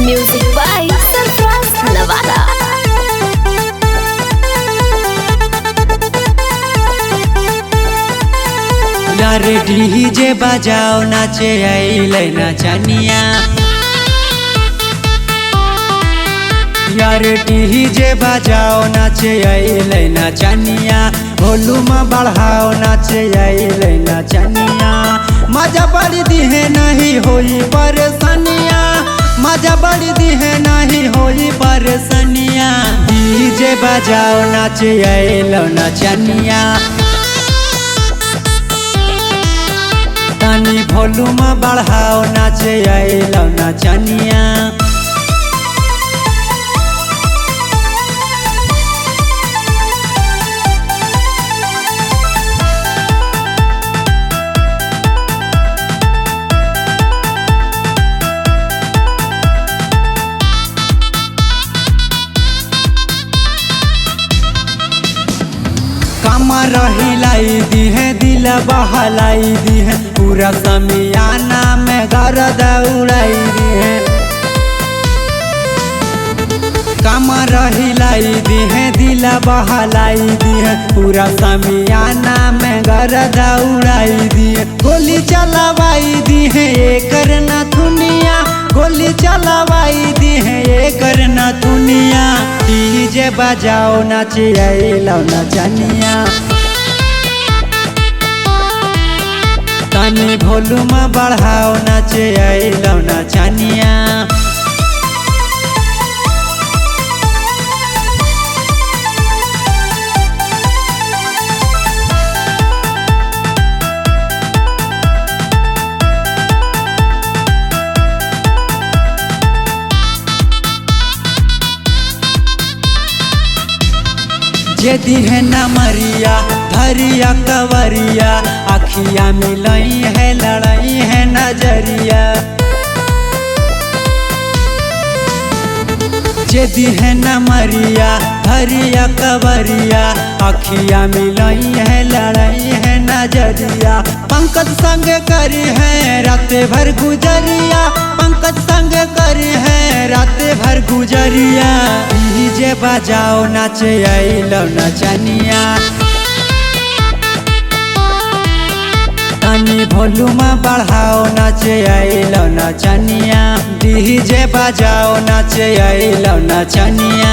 Music by Surprise Nevada. यार DJ बजाओ नाचे आइले नाचनिया। यार डीजे बजाओ नाचे आइले नाचनिया। वॉल्यूम बढ़ाओ नाचे आइले नाचनिया। मजा बड़ी दी है नहीं होई परेशानिया। मजा बड़ी दी है नहीं होई परेशानिया। डीजे बजाओ नाचे आइले नाचनिया। तानी वॉल्यूम बढ़ाओ नाचे आइलो नाचनिया। कमर हिलाई दी है दिल बहलाई दी है। पूरा समियाना में गर्द उड़ाई दी है। कमर हिलाई दी है दिल बहलाई दी है। पूरा समियाना में गर्द उड़ाई दी है। गोली चलवाई दी है एकर नथुनिया। गोली चलवाई दी है एकर नथुनिया। डीजे बजाओ नाचे आइलो नाचनिया। तानी वॉल्यूम बढ़ाओ नाचे आइलो नाचनिया। जे दी है नमरिया धरिया कवरिया। अखिया मिलई है लड़ाई है नजरिया। जे दी है नमरिया धरिया कवरिया। अखिया मिलई है लड़ाई है नजरिया। पंकज संग करी है रात भर गुजरिया। पंकज संग करी है रात भर गुजरिया। डीजे बजाओ नाचे आइलो नाचनिया। तानी वॉल्यूम बढ़ाओ नाचे आइलो नाचनिया। डीजे बजाओ नाचे आइलो नाचनिया।